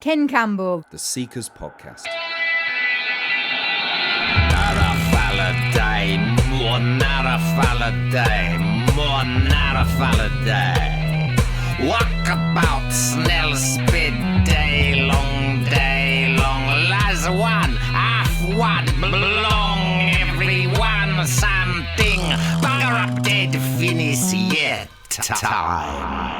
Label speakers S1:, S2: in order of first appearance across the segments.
S1: Ken Campbell.
S2: The Seekers Podcast.
S3: Another Faladay, more another Faladay, more another Faladay. Walkabout, snell spit, day long, lies one, half one, belong, everyone, something, bugger up, dead, finish yet, time.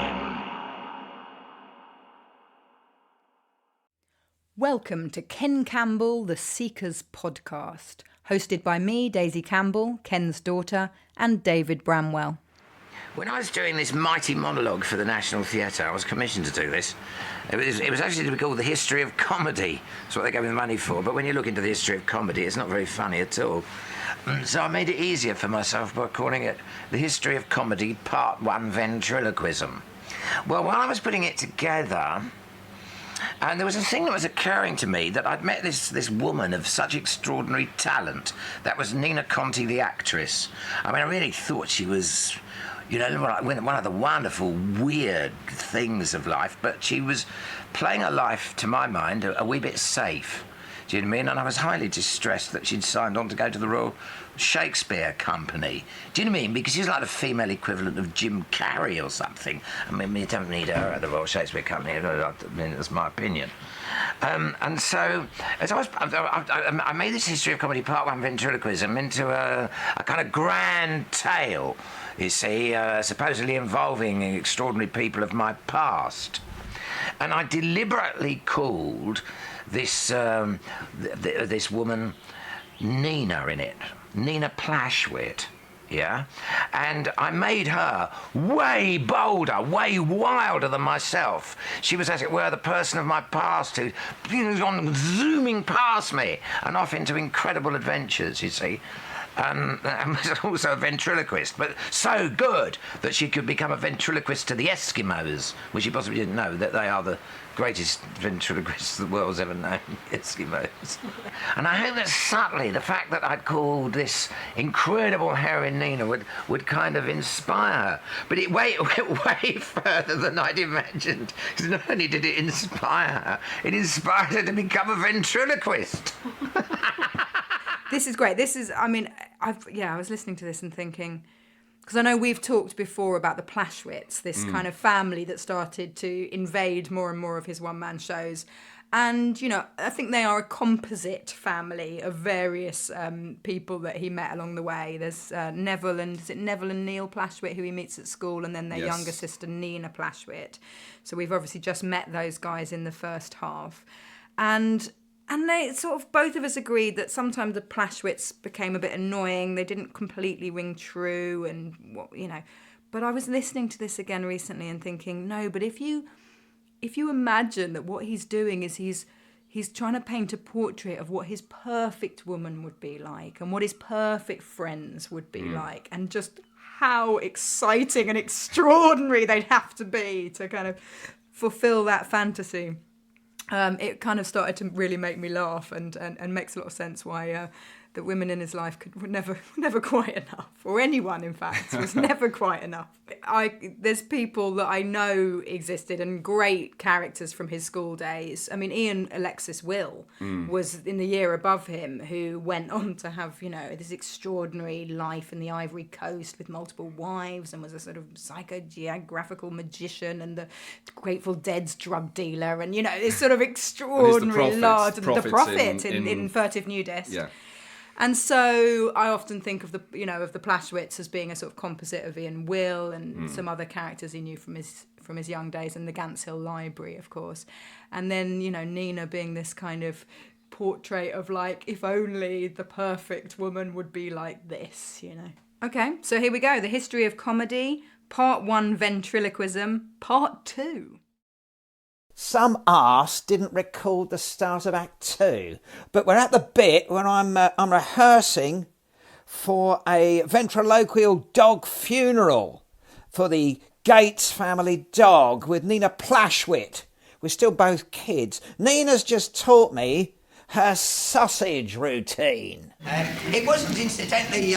S1: Welcome to Ken Campbell, the Seekers Podcast, hosted by me, Daisy Campbell, Ken's daughter, and David Bramwell.
S3: When I was doing this mighty monologue for the National Theatre, I was commissioned to do this. It was actually to be called The History of Comedy. That's what they gave me the money for. But when you look into the history of comedy, it's not very funny at all. So I made it easier for myself by calling it The History of Comedy, Part 1, Ventriloquism. Well, while I was putting it together, and there was a thing that was occurring to me, that I'd met this woman of such extraordinary talent. That was Nina Conte, the actress. I mean, I really thought she was, you know, one of the wonderful, weird things of life, but she was playing a life, to my mind, a wee bit safe. Do you know what I mean? And I was highly distressed that she'd signed on to go to the Royal Shakespeare Company. Do you know what I mean? Because she's like the female equivalent of Jim Carrey or something. I mean, we don't need her at the Royal Shakespeare Company. I mean, that's my opinion. And so, as I made this History of Comedy Part 1 Ventriloquism into a kind of grand tale, you see, supposedly involving extraordinary people of my past. And I deliberately called this woman Nina in it, Nina Plashwit, yeah? And I made her way bolder, way wilder than myself. She was, as it were, the person of my past who was on zooming past me and off into incredible adventures, you see. And was also a ventriloquist, but so good that she could become a ventriloquist to the Eskimos, which she possibly didn't know, that they are the greatest ventriloquists the world's ever known, Eskimos. And I hope that subtly the fact that I'd called this incredible heroine Nina would kind of inspire her. But it went way further than I'd imagined. Because not only did it inspire her, it inspired her to become a ventriloquist.
S1: This is great. This is, I mean, I was listening to this and thinking, because I know we've talked before about the Plashwits, this kind of family that started to invade more and more of his one-man shows. And, you know, I think they are a composite family of various people that he met along the way. There's Neville and Neil Plashwit, who he meets at school, and then their younger sister, Nina Plashwit. So we've obviously just met those guys in the first half. And they sort of, both of us agreed that sometimes the Plashwits became a bit annoying. They didn't completely ring true and, you know. But I was listening to this again recently and thinking, no, but if you imagine that what he's doing is he's trying to paint a portrait of what his perfect woman would be like and what his perfect friends would be like, and just how exciting and extraordinary they'd have to be to kind of fulfill that fantasy. It kind of started to really make me laugh and makes a lot of sense why the women in his life were never quite enough, or anyone, in fact, was never quite enough. There's people that I know existed and great characters from his school days. I mean, Ian Alexis Will was in the year above him, who went on to have, you know, this extraordinary life in the Ivory Coast with multiple wives and was a sort of psychogeographical magician and the Grateful Dead's drug dealer and, you know, this sort of extraordinary large, the prophet in Furtive Nudist.
S2: Yeah.
S1: And so I often think of the Plashwits as being a sort of composite of Ian Will and some other characters he knew from his young days, and the Gants Hill Library, of course. And then, you know, Nina being this kind of portrait of, like, if only the perfect woman would be like this, you know. Okay, so here we go. The History of Comedy, Part 1 Ventriloquism, Part 2.
S4: Some arse didn't record the start of Act 2, but we're at the bit when I'm rehearsing for a ventriloquial dog funeral for the Gates family dog with Nina Plashwit. We're still both kids. Nina's just taught me her sausage routine.
S5: It wasn't incidentally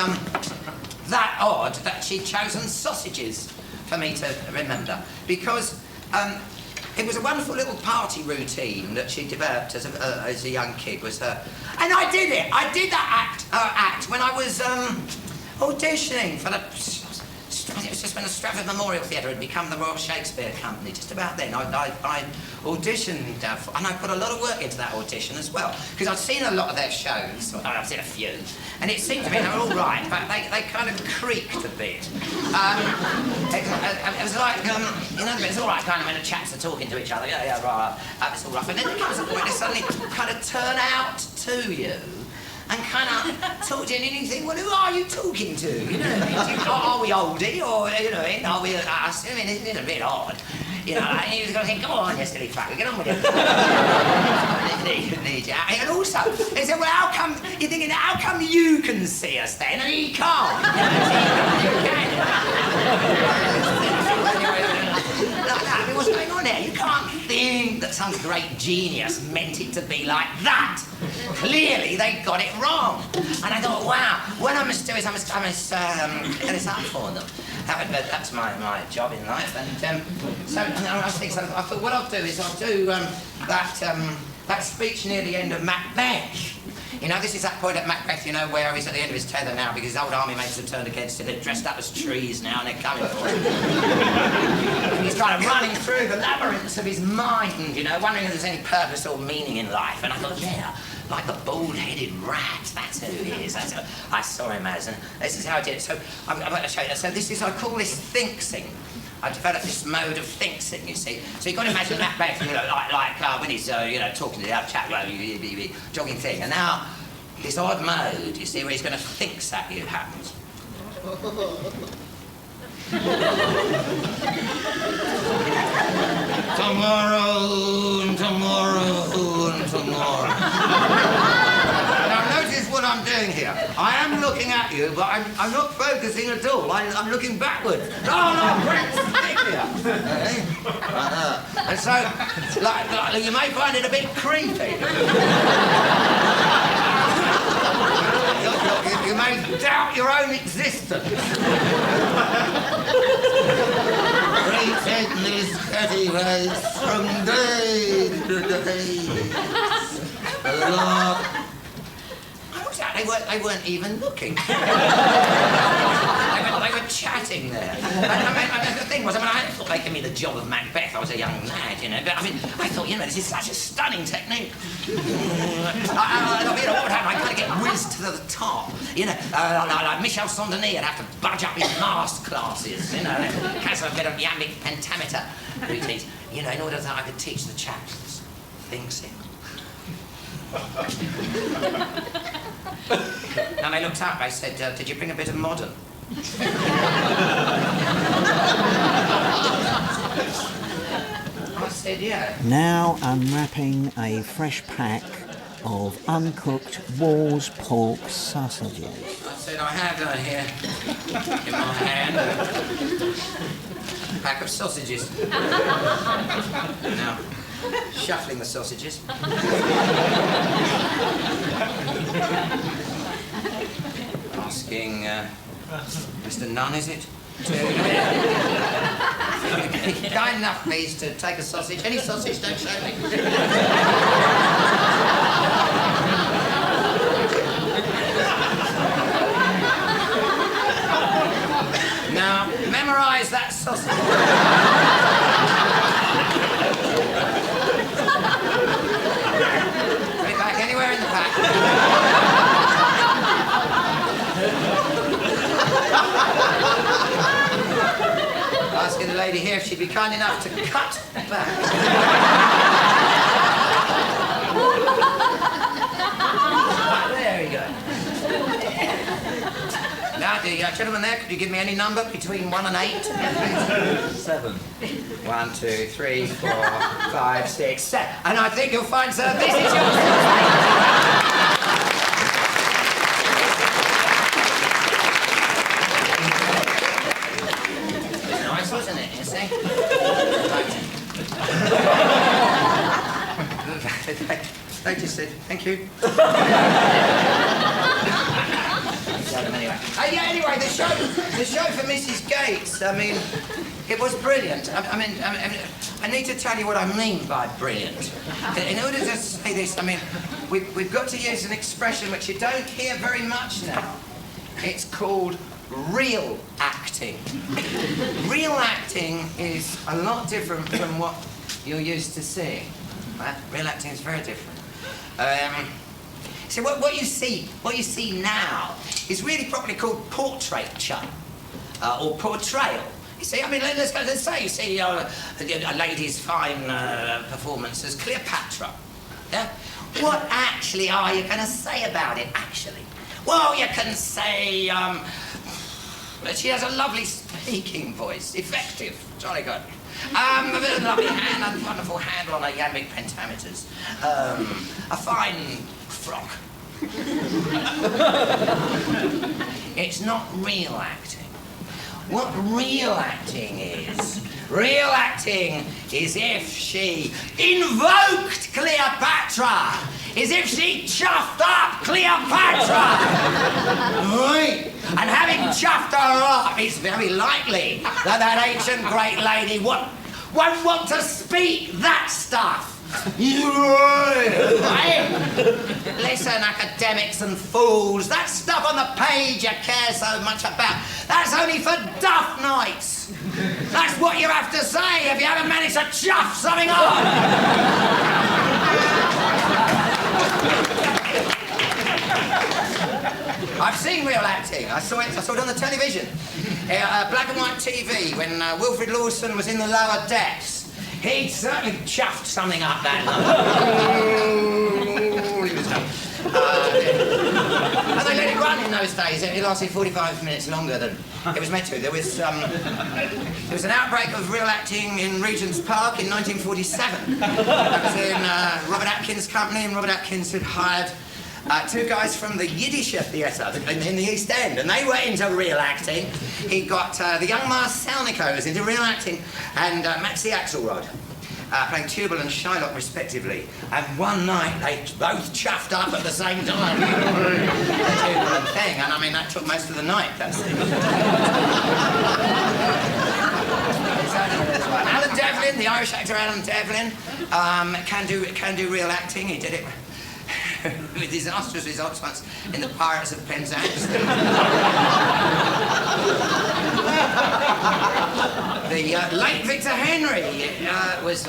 S5: that odd that she'd chosen sausages for me to remember, because It was a wonderful little party routine that she developed as a young kid. Was her, and I did it. I did that act when I was auditioning for the. It was just when the Stratford Memorial Theatre had become the Royal Shakespeare Company. Just about then, I auditioned, and I put a lot of work into that audition as well, because I'd seen a lot of their shows. I've seen a few, and it seemed to me they were all right, but they kind of creaked a bit. It was like, you know, it's all right kind of when the chaps are talking to each other. Yeah, right. It's all right. But then there comes a point they suddenly kind of turn out to you. And kind of talk to you, and you think, well, who are you talking to? You know, are we oldie, or, you know, are we us? I mean, it's a bit odd. You know, and you've got to think, go on, you silly fucker, get on with it. And also, they said, well, how come, you're thinking, how come you can see us then, and he can't? You can. I mean, what's going on there? You can't think that some great genius meant it to be like that. Clearly, they got it wrong. And I thought, wow, what I must do is I must clear this up for them. That's my job in life. And so I thought, what I'll do is I'll do that speech near the end of Macbeth. You know, this is that point at Macbeth, you know, where he's at the end of his tether now because his old army mates have turned against him. They're dressed up as trees now and they're coming for him. And he's kind of running through the labyrinths of his mind, you know, wondering if there's any purpose or meaning in life. And I thought, yeah, like the bald-headed rat, that's who he is. That's who I saw him as, and this is how I did it. So I'm going to show you. So this is, I call this think-sing. I developed this mode of think-sing, you see. So you've got to imagine Macbeth, you know, like when he's, you know, talking to the other chap, jogging thing. And now, this odd mode, you see, where he's going to think at you happens. Tomorrow. Now notice what I'm doing here. I am looking at you, but I'm not focusing at all. I'm looking backwards. No, Prince, here. And so, like, you may find it a bit creepy. You may doubt your own existence. Pretend this petty race from day to day. They weren't even looking. They were chatting there. And the thing was, I hadn't thought they'd give me the job of Macbeth. I was a young lad, you know. But I thought, you know, this is such a stunning technique. You know, what would happen? I'd kind of get whizzed to the top. You know, like Michel Saint-Denis would have to budge up his master classes, you know, cancel a bit of iambic pentameter routines, you know, in order that I could teach the chaps think-sing. And they looked up, they said, did you bring a bit of modern? I said, yeah.
S4: Now unwrapping a fresh pack of uncooked Wall's pork sausages.
S5: I said, I have here in my hand a pack of sausages. Now, shuffling the sausages. Asking, Mr. Nunn, is it? Kind enough, please, to take a sausage. Any sausage, don't show me. Now, memorise that sausage. Put it back anywhere in the pack. Asking the lady here if she'd be kind enough to cut back. There we go. Now, the gentleman there, could you give me any number between 1 and 8?
S3: 7.
S5: 1, 2, 3, 4, 5, 6, 7. And I think you'll find, sir, this is your... Wasn't it, you see? They just said, thank you. Anyway, the show for Mrs. Gates, I mean, it was brilliant. I mean, I need to tell you what I mean by brilliant. In order to say this, I mean, we've got to use an expression which you don't hear very much now. It's called real acting. Real acting is a lot different from what you're used to seeing. Right? Real acting is very different. So what you see now is really probably called portraiture or portrayal. You see, I mean, let's say you see a lady's fine performance as Cleopatra. Yeah? What actually are you going to say about it, actually? Well, you can say that she has a lovely speaking voice, effective, jolly good. A lovely hand, a wonderful handle on her iambic pentameters. A fine frock. It's not real acting. What real acting is if she invoked Cleopatra, is if she chuffed up Cleopatra. Right? And having chuffed her up, it's very likely that that ancient great lady won't want to speak that stuff. Right? Listen, academics and fools, that stuff on the page you care so much about, that's only for duff nights. That's what you have to say if you haven't managed to chuff something on. I've seen real acting. I saw it on the television. Black and white TV when Wilfrid Lawson was in the lower decks. He certainly chuffed something up that night. He was done. And they let it run in those days. It lasted 45 minutes longer than it was meant to. There was an outbreak of real acting in Regent's Park in 1947. That was in Robert Atkins' company, and Robert Atkins had hired two guys from the Yiddish Theatre in the East End, and they were into real acting. He got the young Marcel was into real acting, and Maxie Axelrod playing Tubal and Shylock respectively. And one night they both chuffed up at the same time. The Tubal and thing, and I mean that took most of the night. That's it. Alan Devlin, the Irish actor Alan Devlin, can do real acting. He did it with disastrous results once in The Pirates of Penzance. The late Victor Henry was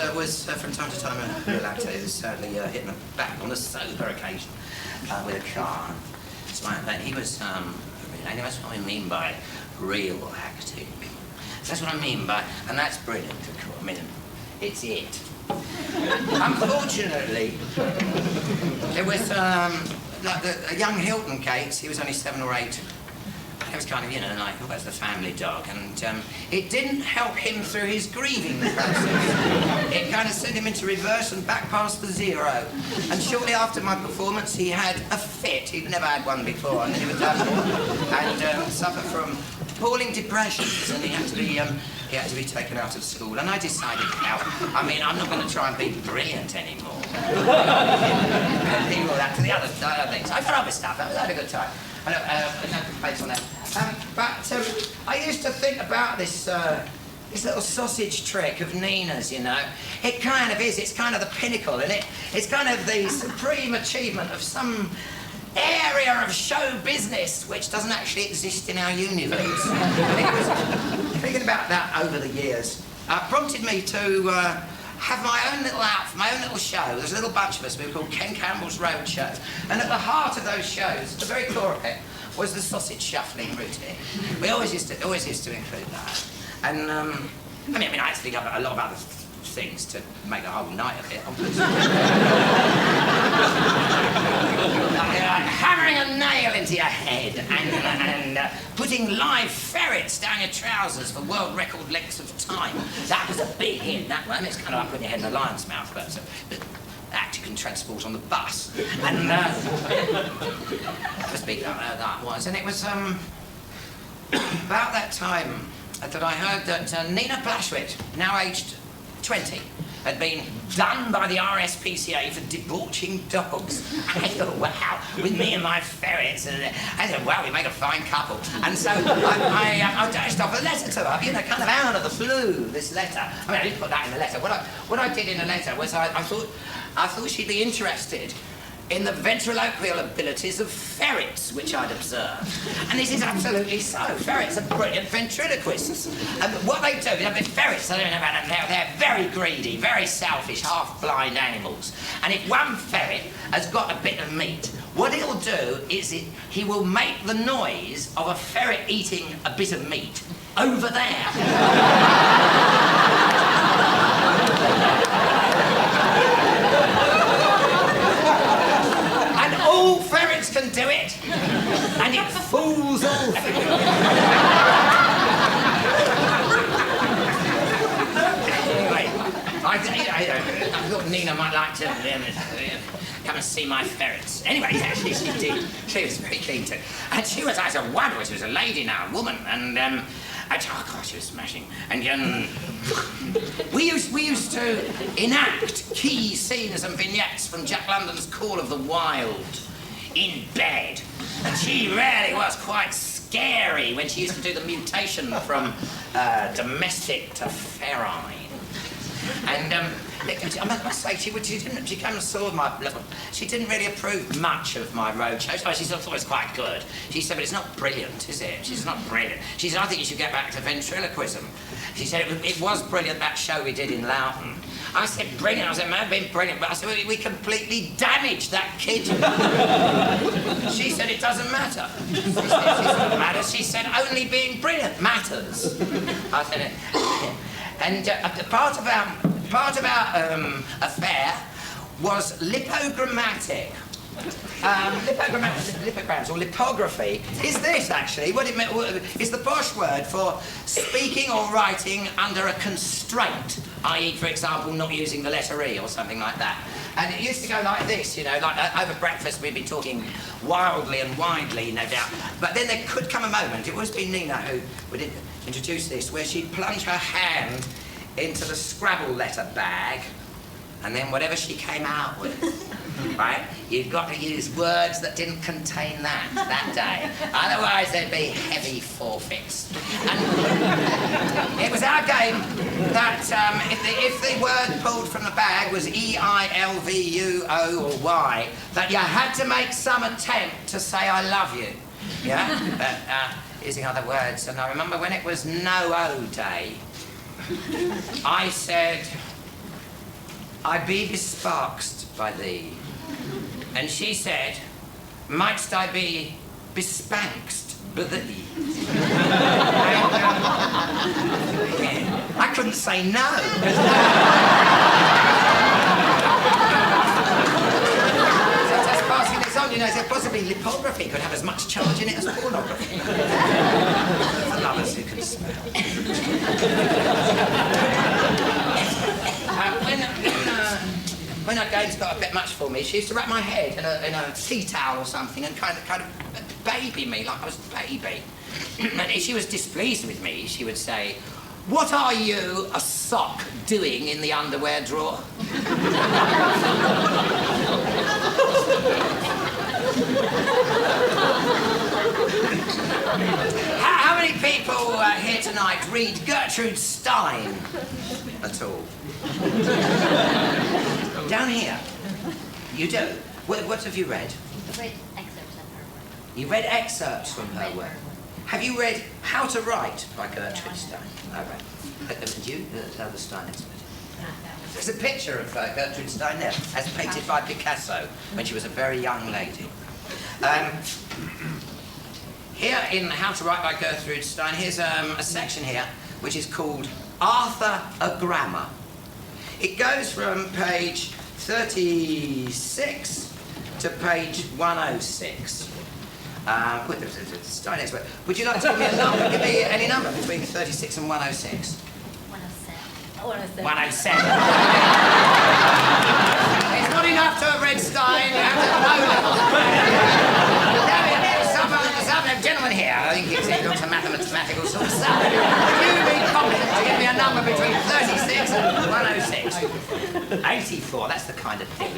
S5: from time to time a real actor. He was sadly hit in the back on a sober occasion with a car. So he was, and that's what I mean by real acting. That's what I mean by, and that's brilliant, of course. I mean, it's it. Unfortunately, there was like a young Hilton case. He was only 7 or 8. It was kind of, like, oh, that's the family dog, and it didn't help him through his grieving process. It kind of sent him into reverse and back past the 0. And shortly after my performance, he had a fit. He'd never had one before, and he was and suffered from appalling depressions, and he had to be taken out of school. And I decided, now, I mean, I'm not going to try and be brilliant anymore. Leave all that to the other things. I thought other stuff. I had a good time. No complaints on that. But I used to think about this little sausage trick of Nina's, It kind of is. It's kind of the pinnacle, isn't it? It's kind of the supreme achievement of some area of show business which doesn't actually exist in our universe. Thinking about that over the years prompted me to have my own little show. There's a little bunch of us. We were called Ken Campbell's Road Shows. And at the heart of those shows, the very core of it, was the sausage shuffling routine. We always used to include that. And I had to think about a lot of other things to make a whole night of it, obviously. Hammering a nail into your head and putting live ferrets down your trousers for world record lengths of time. That was a big hit, that one. It's kind of like putting your head in a lion's mouth, but act you can transport on the bus. And that was big, that was. And it was about that time that I heard that Nina Blashwitt, now aged 20, had been done by the RSPCA for debauching dogs. I thought, wow, with me and my ferrets, and I thought, wow, we make a fine couple. And so I dashed off a letter to her, you know, kind of out of the blue, this letter. I mean, I didn't put that in the letter. What I did in the letter was I thought she'd be interested in the ventriloquial abilities of ferrets, which I'd observed. And this is absolutely so. Ferrets are brilliant ventriloquists. And what they do, I mean, ferrets, they're very greedy, very selfish, half-blind animals. And if one ferret has got a bit of meat, what he'll do is he will make the noise of a ferret eating a bit of meat over there. All ferrets can do it, and it fools all. Anyway, I thought Nina might like to come and see my ferrets. Anyway, actually, she did. She was very keen to. And she was, I said, wonderful. She was a lady now, a woman, and oh God, she was smashing. And we used to enact key scenes and vignettes from Jack London's Call of the Wild in bed. And she really was quite scary when she used to do the mutation from domestic to ferine. And I must say, she came and saw she didn't really approve much of my road show. Oh, she thought it was quite good. She said, but it's not brilliant, is it? She's not brilliant. She said, I think you should get back to ventriloquism. She said, it was brilliant, that show we did in Loughton. I said, brilliant. I said, it may have been brilliant, but I said, we completely damaged that kid. She said, it doesn't matter. She said, it doesn't matter. She said, only being brilliant matters. I said, and part of our affair was lipogrammatic. Lipograms or lipography is this actually. What it meant is the posh word for speaking or writing under a constraint, i.e., for example, not using the letter E or something like that. And it used to go like this, you know, like over breakfast we'd be talking wildly and widely, no doubt. But then there could come a moment, it would have been Nina who would introduce this, where she'd plunge her hand into the Scrabble letter bag, and then whatever she came out with, right, you've got to use words that didn't contain that day. Otherwise there'd be heavy forfeits. And it was our game that if the word pulled from the bag was E-I-L-V-U-O or Y, that you had to make some attempt to say I love you. Yeah? Using other words. And I remember when it was no-O day, I said, I be besparked by thee. And she said, mightst I be bespanked by thee? I couldn't say no. Just passing this on, you know, so possibly lipography could have as much charge in it as pornography. For lovers who can smell. When her games got a bit much for me, she used to wrap my head in a tea towel or something and kind of baby me like I was a baby. And if she was displeased with me, she would say, what are you, a sock, doing in the underwear drawer? How many people here tonight read Gertrude Stein at all? Down here? You do? What have you read?
S2: I've read excerpts of her work.
S5: You read excerpts from her work? Have you read How to Write by Gertrude Stein? Oh, right. And you? The Stein expert. There's a picture of Gertrude Stein there, as painted by Picasso when she was a very young lady. Here in How to Write by Gertrude Stein, here's a section here which is called Arthur a Grammar. It goes from page 36 to page 106. Stein expert. Would you like to give me a number? Give me any number between 36 and 106.
S2: 107.
S5: 107. It's not enough to have read Stein. You have to know them. Some gentlemen gentleman here, I think he looks a mathematical sort of stuff. Would you be competent to give me a number between 36 and 106? 84, that's the kind of thing.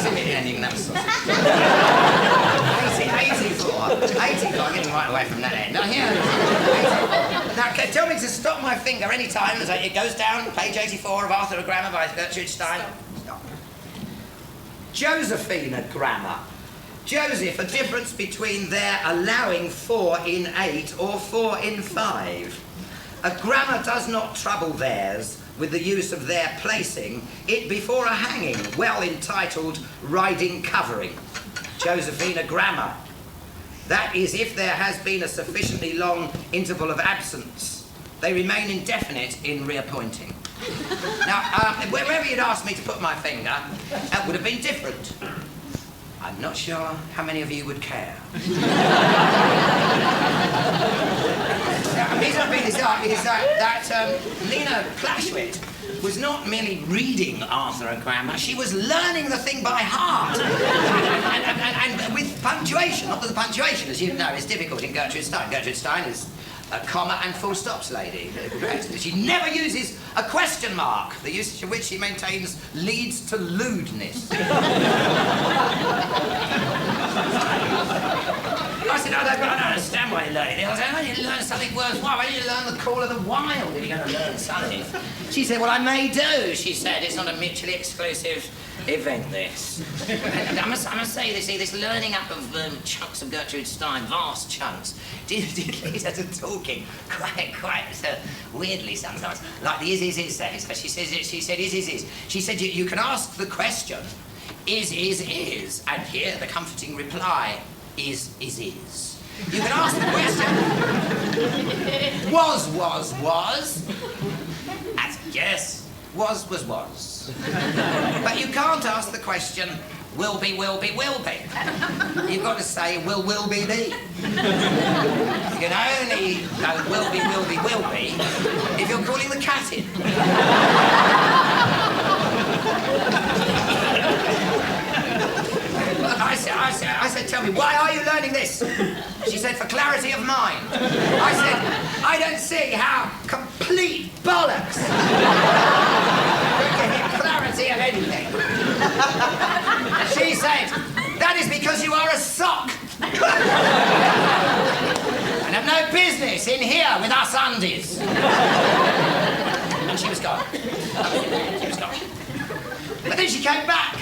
S5: Similarly ending that sort of 84, I'm getting right away from that end. Now here, 84. Now, tell me to stop my finger any time as it goes down, page 84 of Arthur a Grammar by Gertrude Stein. Stop. Josephine grammar. Joseph, a difference between their allowing 4 in 8 or 4 in 5. A grammar does not trouble theirs with the use of their placing it before a hanging, well entitled riding covering. Josephine grammar. That is, if there has been a sufficiently long interval of absence, they remain indefinite in reappointing. Now, wherever you'd asked me to put my finger, that would have been different. I'm not sure how many of you would care. Now, the reason I bring this up is that Lena Plashwit was not merely reading Arthur a Grammar, she was learning the thing by heart. and with punctuation, not that the punctuation, as you know, is difficult in Gertrude Stein. Gertrude Stein is a comma and full stops lady. She never uses a question mark, the usage of which she maintains leads to lewdness. I said, I don't understand why you're learning it. I said, I need to learn something worthwhile. I need to learn the call of the wild if you're going to learn something. She said, well, I may do, she said. It's not a mutually exclusive event, this. And I must say, this learning up of chunks of Gertrude Stein, vast chunks, did lead her to talking quite weirdly sometimes. Like the is. She said, is. She said, you can ask the question, is, and hear the comforting reply, is. You can ask the question, was. As yes, was. But you can't ask the question, will be. You've got to say, will be. You can only go will be, if you're calling the cat in. I said, tell me, why are you learning this? She said, for clarity of mind. I said, I don't see how complete bollocks you can get clarity of anything. She said, that is because you are a sock. And have no business in here with us undies. And she was gone. But then she came back.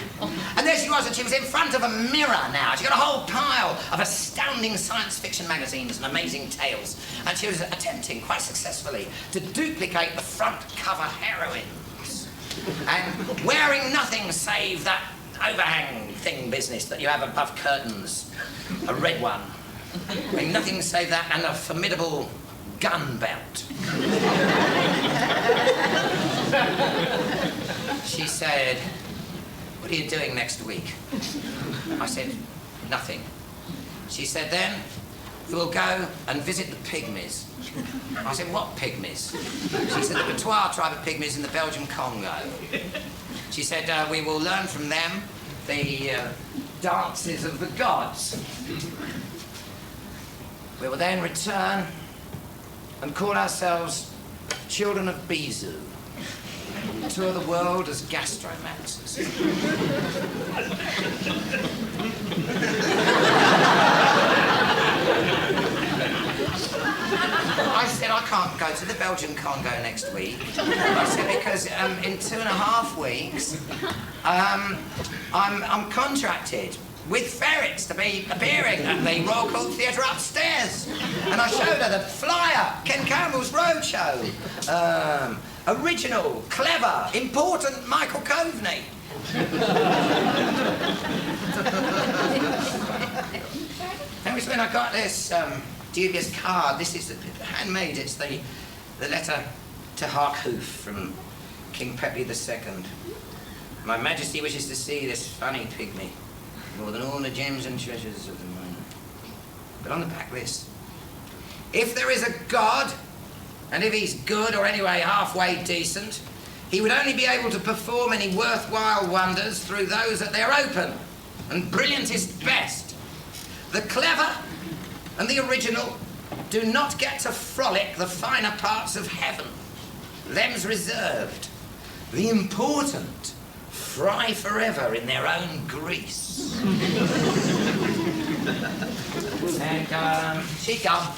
S5: And there she was, and she was in front of a mirror now. She got a whole pile of astounding science fiction magazines and amazing tales. And she was attempting, quite successfully, to duplicate the front cover heroines. And wearing nothing save that overhang thing business that you have above curtains. A red one. Wearing nothing save that and a formidable gun belt. She said, what are you doing next week? I said, nothing. She said, then we will go and visit the pygmies. I said, what pygmies? She said, the Patois tribe of pygmies in the Belgian Congo. She said, we will learn from them the dances of the gods. We will then return and call ourselves children of Bizu. We'll tour the world as gastromancers. I said, I can't go to the Belgian Congo next week. I said, because in 2.5 weeks, I'm contracted with ferrets to be appearing at the Royal Court Theatre upstairs. And I showed her the flyer, Ken Campbell's roadshow. Original, clever, important Michael Coveney. That was when I got this dubious card. This is handmade. It's the letter to Harkhoof from King Pepe II. My Majesty wishes to see this funny pygmy more than all the gems and treasures of the mine. But on the back list, if there is a God, and if he's good, or anyway halfway decent, he would only be able to perform any worthwhile wonders through those that they're open. and brilliant is best. The clever and the original do not get to frolic the finer parts of heaven. Them's reserved. The important fry forever in their own grease. And she'd gone.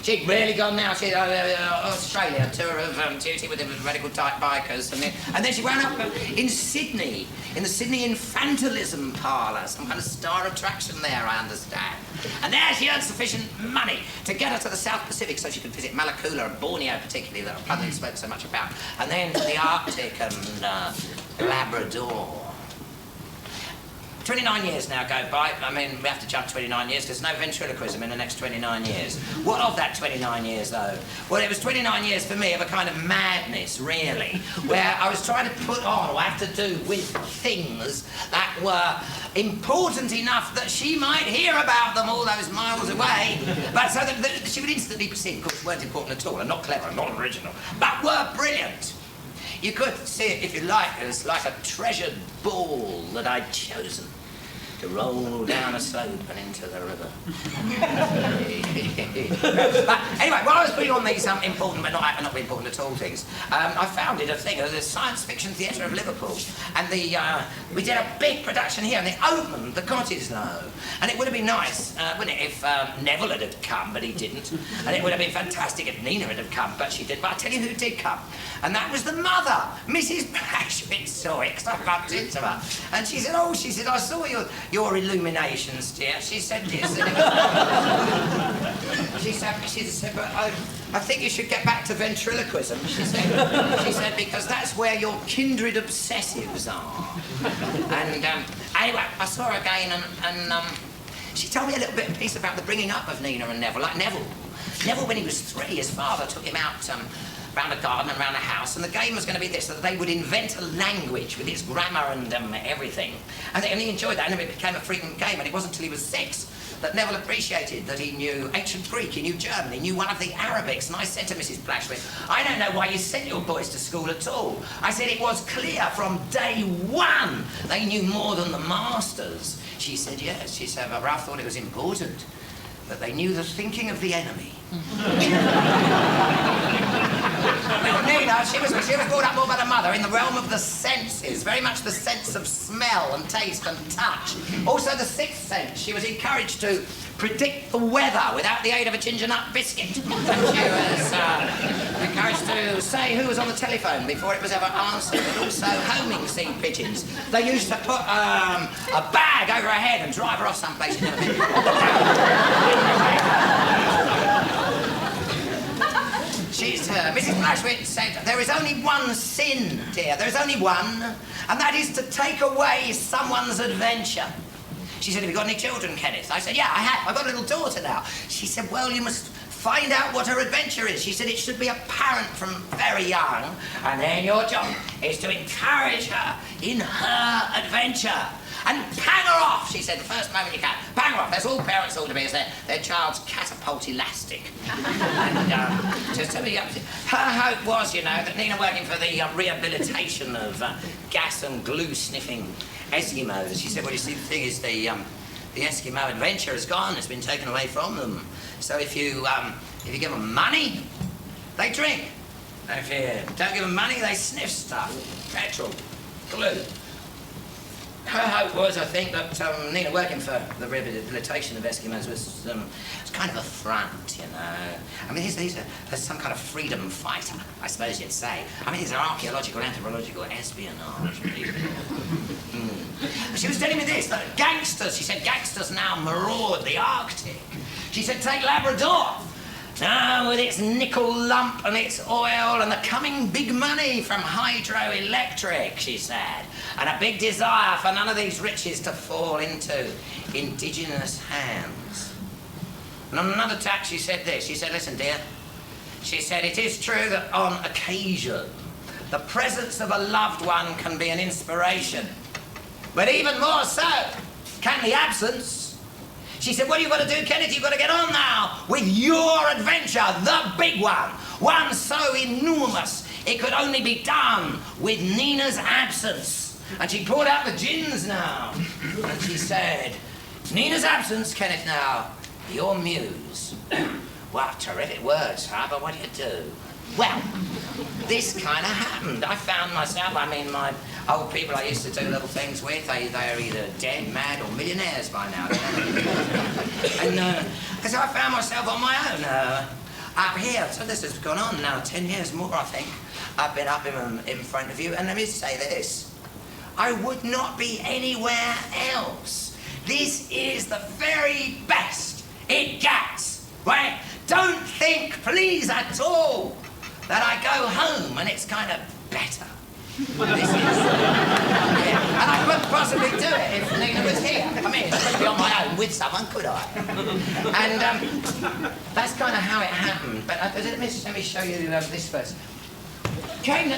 S5: She'd really gone now. She'd Australia, tour of duty with the radical type bikers, and then she wound up in Sydney, in the Sydney Infantilism Parlour, some kind of star attraction there, I understand. And there she earned sufficient money to get her to the South Pacific so she could visit Malakula and Borneo particularly, that Plunder spoke so much about, and then to the Arctic and Labrador. 29 years now go by. I mean, we have to jump 29 years. There's no ventriloquism in the next 29 years. What of that 29 years, though? Well, it was 29 years for me of a kind of madness, really, where I was trying to put on or have to do with things that were important enough that she might hear about them all those miles away, but so that she would instantly perceive, of course, weren't important at all, and not clever, and not original, but were brilliant. You could see it, if you like, as like a treasured ball that I'd chosen to roll down a slope and into the river. But anyway, while I was putting on these important, but not important at all things, I founded a thing, the Science Fiction Theatre of Liverpool, and we did a big production here, and it opened the Cottesloe. And it would have been nice, wouldn't it, if Neville had come, but he didn't. And it would have been fantastic if Nina had come, but she didn't. But I'll tell you who did come. And that was the mother. Mrs. Blashwitz saw it, because I bumped into her. And she said, oh, she said, I saw your illuminations, dear. She said this. She said, but I think you should get back to ventriloquism, she said, because that's where your kindred obsessives are. And anyway, I saw her again, and she told me a little piece about the bringing up of Nina and Neville. Like Neville, when he was 3, his father took him out round a garden and round a house, and the game was going to be this, that they would invent a language with its grammar and everything. And he enjoyed that, and it became a frequent game, and it wasn't until he was 6 that Neville appreciated that he knew ancient Greek, he knew German, he knew one of the Arabics. And I said to Mrs. Blashwitz, I don't know why you sent your boys to school at all. I said it was clear from day one they knew more than the masters. She said, yes. She said, but Ralph thought it was important that they knew the thinking of the enemy. Well, Nina, she was brought up more by the mother in the realm of the senses, very much the sense of smell and taste and touch. Also the 6th sense. She was encouraged to predict the weather without the aid of a ginger nut biscuit. And she was encouraged to say who was on the telephone before it was ever answered, and also homing seed pigeons. They used to put a bag over her head and drive her off someplace she'd never been. Mrs. Blashwitz said, there is only one sin, dear. There is only one, and that is to take away someone's adventure. She said, have you got any children, Kenneth? I said, yeah, I have. I've got a little daughter now. She said, well, you must find out what her adventure is. She said it should be apparent from very young, and then your job is to encourage her in her adventure. And pang her off, she said, the first moment you can. Pang her off. That's all parents ought to be, is their child's catapult elastic. And just to be her hope was, you know, that Nina working for the rehabilitation of gas and glue sniffing Eskimos. She said, well, you see, the thing is, the Eskimo adventure is gone. It's been taken away from them. So if you give them money, they drink. If you don't give them money, they sniff stuff. Petrol, glue. Her hope was, I think, that Nina working for the rehabilitation of Eskimos was kind of a front, you know. I mean, these are some kind of freedom fighter, I suppose you'd say. I mean, these are archaeological, anthropological espionage people. She was telling me this, that gangsters, she said, gangsters now maraud the Arctic. She said, take Labrador. Now, with its nickel lump and its oil and the coming big money from hydroelectric, she said, and a big desire for none of these riches to fall into indigenous hands. And on another tack, she said this. She said, listen, dear. She said, it is true that on occasion, the presence of a loved one can be an inspiration. But even more so can the absence. She said, what you've got to do, Kenneth, you've got to get on now with your adventure, the big one. One so enormous, it could only be done with Nina's absence. And she poured out the gins now. And she said, Nina's absence, Kenneth now, your muse. Wow, terrific words, huh? But what do you do? Well, this kind of happened. I found myself, my old people I used to do little things with, they're either dead, mad, or millionaires by now. And so I found myself on my own up here. So this has gone on now 10 years more, I think. I've been up in front of you, and let me say this. I would not be anywhere else. This is the very best it gets, right? Don't think, please, at all, that I go home and it's kind of better. This is... yeah. And I couldn't possibly do it if Nina was here. I mean, I couldn't be on my own with someone, could I? And that's kind of how it happened. But let me show you this first. Came the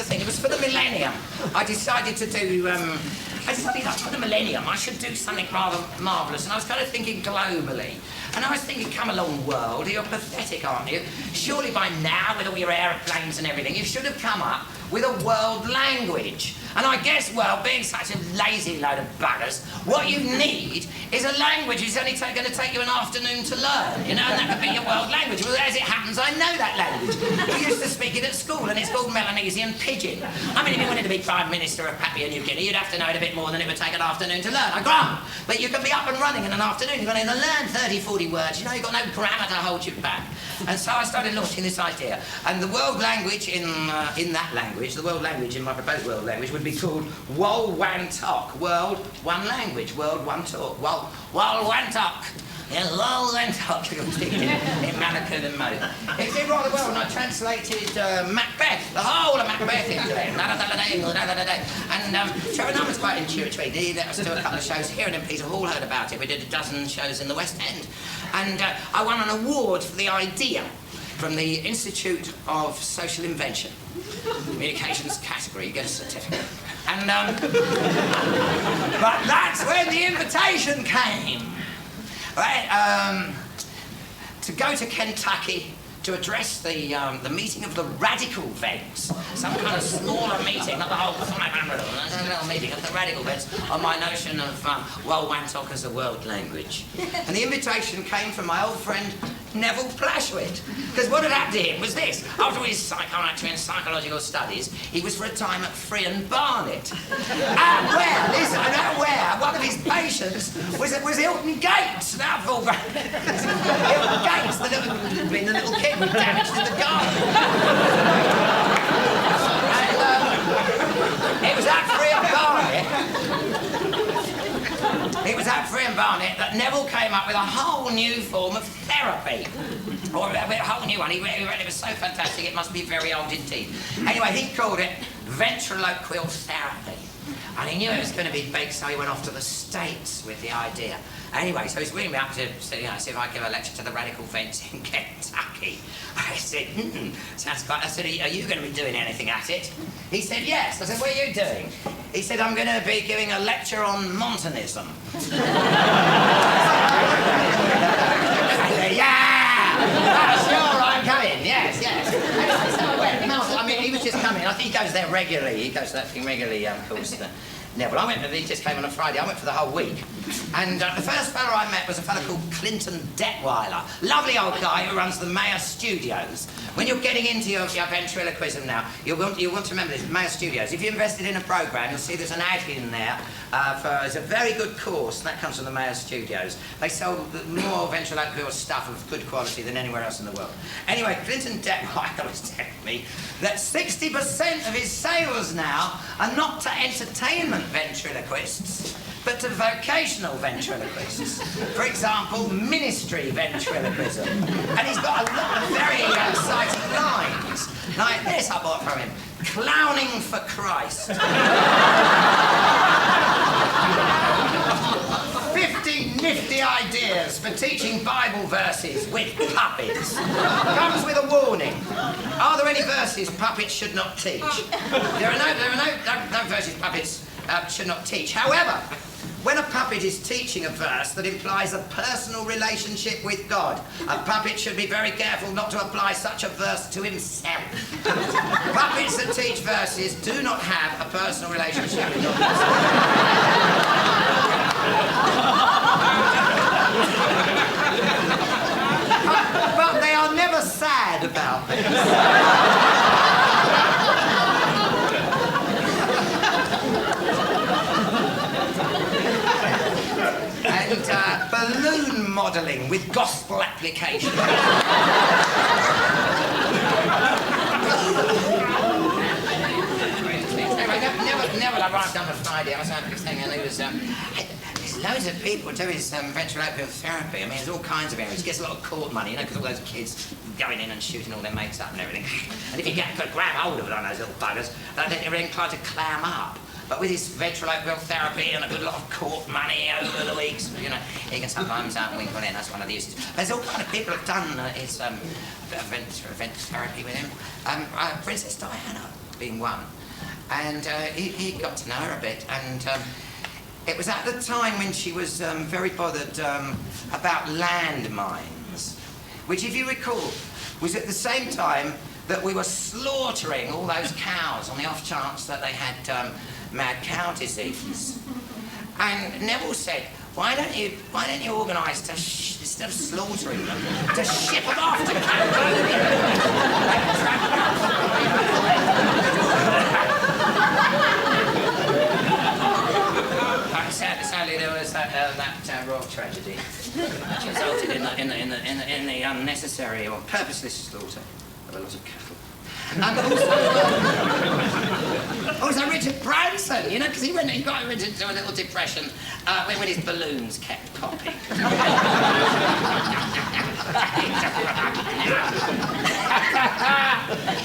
S5: thing, it was for the millennium. I decided to do, for the millennium, I should do something rather marvellous. And I was kind of thinking globally. And I was thinking, come along, world, you're pathetic, aren't you? Surely by now, with all your aeroplanes and everything, you should have come up with a world language. And I guess, well, being such a lazy load of buggers, what you need is a language which is only going to take you an afternoon to learn, you know, and that could be your world language. Well, as it happens, I know that language. We used to speak it at school, and it's called Melanesian Pidgin. I mean, if you wanted to be Prime Minister of Papua New Guinea, you'd have to know it a bit more than it would take an afternoon to learn, I grant. But you can be up and running in an afternoon. You're going to learn 30, 40 words. You know, you've got no grammar to hold you back. And so I started launching this idea. And the world language in that language, the world language in my proposed world language would be called Wol Wan Tok. World, one language. World, one talk. Wol Wan Tok. Yeah, Wol Wan Tok. in Malakut and Mo. It did rather well, and I translated Macbeth, the whole of Macbeth into it. And Trevor Nunn was quite intuitive. He let us do a couple of shows here, and then Peter Hall heard about it. We did a dozen shows in the West End. And I won an award for the idea from the Institute of Social Invention. Communications category, you get a certificate. And, but that's when the invitation came. Right, to go to Kentucky to address the meeting of the radical vets, some kind of smaller meeting, not the whole little meeting of the radical vets, on my notion of Wol Wan Tok as a world language. And the invitation came from my old friend Neville Plashwit. Because what had happened to him was this. After his psychiatry and psychological studies, he was for a time at Free and Barnet. And where one of his patients was Hilton Gates. Now, Hilton Gates, the little kid who damaged in the garden. And it was at Free and Barnet. It was at Free and Barnet that Neville came up with a whole new form of therapy. Or a whole new one. He read it was so fantastic, it must be very old indeed. Anyway, he called it ventriloquial therapy. And he knew it was going to be big, so he went off to the States with the idea. Anyway, so he's ringing me up to see if I give a lecture to the radical vets in Kentucky. I said, sounds quite... I said, are you going to be doing anything at it? He said, yes. I said, what are you doing? He said, I'm going to be giving a lecture on Montanism. I said, yeah! Sure, I'm coming. Yes. So I went. I mean, he was just coming. I think he goes there regularly. He goes to that thing regularly, of course. Neville. He just came on a Friday. I went for the whole week. And the first fella I met was a fella called Clinton Detweiler. Lovely old guy who runs the Mayor Studios. When you're getting into your ventriloquism now, you'll want to remember this, Mayor Studios. If you invested in a programme, you'll see there's an ad in there it's a very good course, and that comes from the Mayor Studios. They sell more ventriloquial stuff of good quality than anywhere else in the world. Anyway, Clinton Detweiler was telling me that 60% of his sales now are not to entertainment ventriloquists, but to vocational ventriloquists. For example, ministry ventriloquism. And he's got a lot of very exciting lines. Like this I bought from him. Clowning for Christ. 50 nifty ideas for teaching Bible verses with puppets. Comes with a warning. Are there any verses puppets should not teach? There are no verses puppets should not teach. However, when a puppet is teaching a verse that implies a personal relationship with God, a puppet should be very careful not to apply such a verse to himself. Puppets that teach verses do not have a personal relationship with God. But they are never sad about this. And balloon modelling with gospel application. Never arrived on a Friday. I was out this thing, and there was there's loads of people doing some ventriloquial therapy. I mean, there's all kinds of areas. It gets a lot of court money, you know, because all those kids going in and shooting all their mates up and everything. And if you could grab hold of it on those little buggers, they're inclined to clam up. But with his ventriloquial therapy and a good lot of court money over the weeks, you know, he can sometimes winkle in. That's one of the uses. There's all kind of people who've done his vent therapy with him. Princess Diana being one. And he got to know her a bit. And it was at the time when she was very bothered about landmines, which, if you recall, was at the same time that we were slaughtering all those cows on the off chance that they had mad cow disease. And Neville said, why don't you organise to, instead of slaughtering them, to ship them off to Cambodia? Sadly, there was that royal tragedy, which resulted in the unnecessary or purposeless slaughter of a lot of cattle. And also Richard Branson, you know, because he got into a little depression when his balloons kept popping.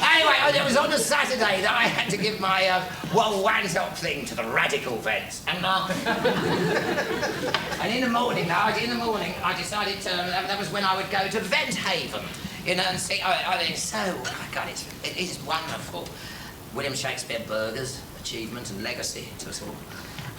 S5: Anyway, it was on a Saturday that I had to give my want-up thing to the radical vets, and in the morning, I decided to. That was when I would go to Vent Haven. You know, and see, it's so, oh God, it is wonderful. William Shakespeare burgers, achievement and legacy to us all.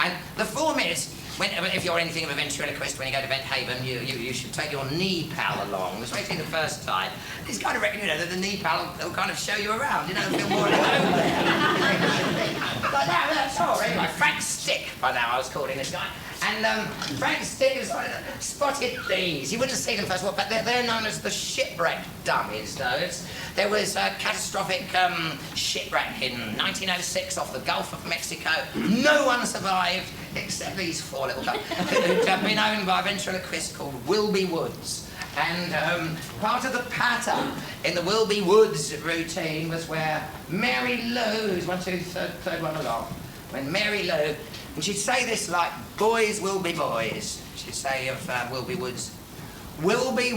S5: And the form is, if you're anything of a ventriloquist, when you go to Vent Haven, you should take your knee pal along, especially the first time. He's kind of reckon, you know, that the knee pal will kind of show you around, you know, feel more at home there. Like that's all. Anyway, Frank Stick, by now I was calling this guy. And Frank Stick is spotted these. You wouldn't see them first of all, but they're known as the shipwreck dummies, those. There was a catastrophic shipwreck in 1906 off the Gulf of Mexico. No one survived except these four little guys who'd been owned by a ventriloquist called Wilby Woods. And part of the patter in the Wilby Woods routine was where Mary Lou, third one along, when Mary Lou, and she'd say this like, boys will be boys. She'd say of Wilby Woods, will be.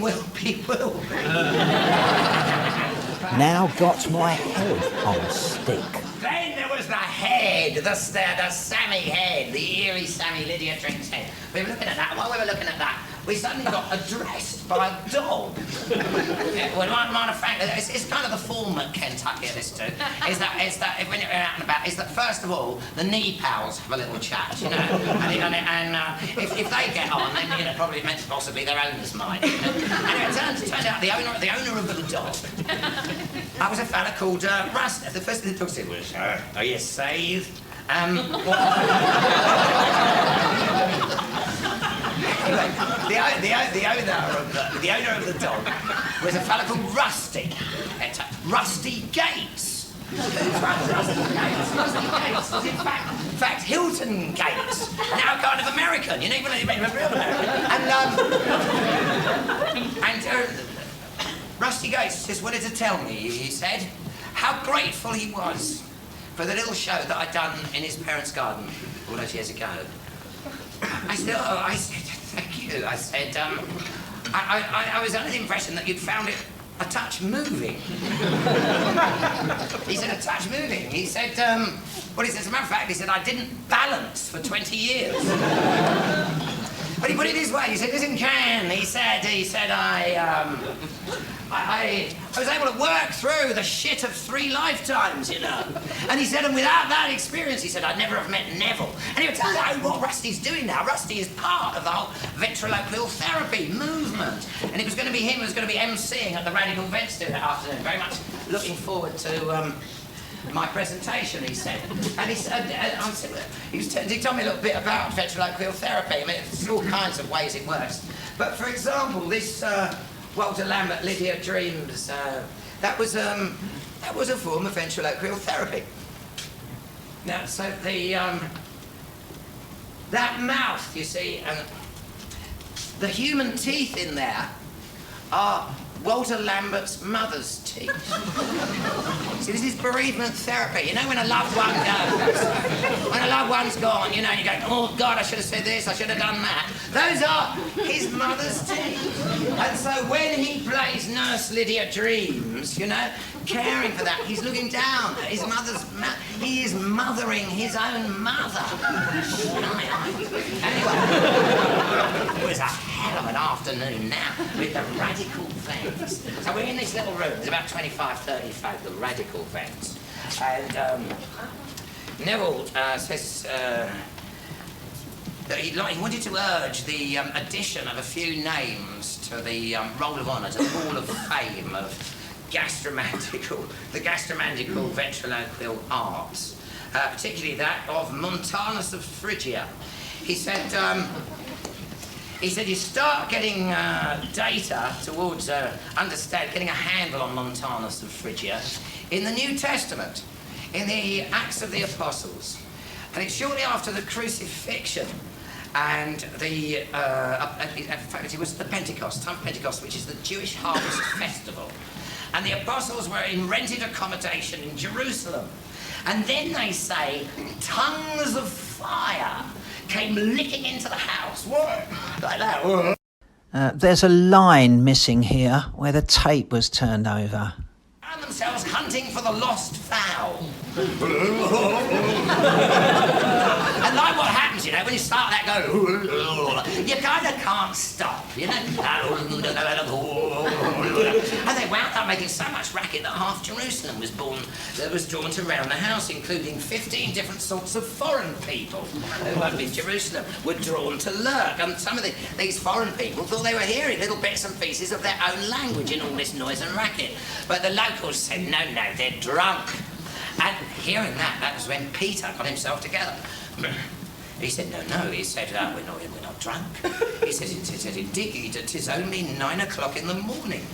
S4: Now got my head on a stick.
S5: Then there was the head, the Sammy head, the eerie Sammy Lydia Drinks head. We were looking at that. While we were looking at that, we suddenly got addressed by a dog. Well, Frank, it's kind of the form at Kentucky at this too. Is that when you're out and about, is that first of all, the knee pals have a little chat, you know, and if they get on, then, you know, probably meant possibly their owners might. You know? And it turned out the owner of the dog, I was a fella called Rust. The first thing the dog said was, "Are you saved?" The owner of the dog was a fella called Rusty. Rusty Gates. Who's Rusty Gates? Rusty Gates was in fact Hilton Gates. Now kind of American, you know, even a real American. And Rusty Gates just wanted to tell me, he said, how grateful he was for the little show that I'd done in his parents' garden all those years ago. I said, thank you. I said, I was under the impression that you'd found it a touch moving. He said, a touch moving. He said, well, he said, as a matter of fact, he said, I didn't balance for 20 years. But he put it this way, he said, listen, Ken, he said, I was able to work through the shit of 3 lifetimes, you know. And he said, and without that experience, he said, I'd never have met Neville. And he would tell you what Rusty's doing now. Rusty is part of the whole ventriloquial therapy movement. And it was going to be him who was going to be emceeing at the Radical Vents that afternoon. Very much looking forward to my presentation, he said. And he told me a little bit about ventriloquial therapy. I mean, there's all kinds of ways it works. But for example, this Walter Lambert, Lydia Dreams, that was a form of ventriloquial therapy. Now, so that mouth, you see, the human teeth in there are Walter Lambert's mother's teeth. See, this is bereavement therapy. You know when a loved one goes, when a loved one's gone, you know, and you go, oh God, I should have said this, I should have done that. Those are his mother's teeth. And so when he plays Nurse Lydia Dreams, you know, caring for that, he's looking down at his mother's mouth. He is mothering his own mother. Anyway, it was a hell of an afternoon now with the Radical Vents. So we're in this little room, there's about 25, 30 folk, the Radical Vents. And Neville says that he wanted to urge the addition of a few names to the Roll of Honour, to the Hall of Fame of the gastromantical ventriloquial arts, particularly that of Montanus of Phrygia. He said you start getting data towards getting a handle on Montanus of Phrygia in the New Testament, in the Acts of the Apostles. And it's shortly after the crucifixion and the, in fact, it was the Pentecost, time of Pentecost, which is the Jewish harvest festival. And the apostles were in rented accommodation in Jerusalem. And then they say, tongues of fire came licking into the house. What? Like that.
S4: There's a line missing here where the tape was turned over.
S5: Found themselves hunting for the lost vowel. And like what happens, you know, when you start that go, you kind of can't stop, you know. And they wound up making so much racket that half Jerusalem was drawn to round the house, including 15 different sorts of foreign people who lived in Jerusalem were drawn to lurk. And some of these foreign people thought they were hearing little bits and pieces of their own language in all this noise and racket. But the locals said, no, they're drunk. And hearing that was when Peter got himself together. He said, no, he said, we're not drunk. He said, indeed, it is only 9 o'clock in the morning.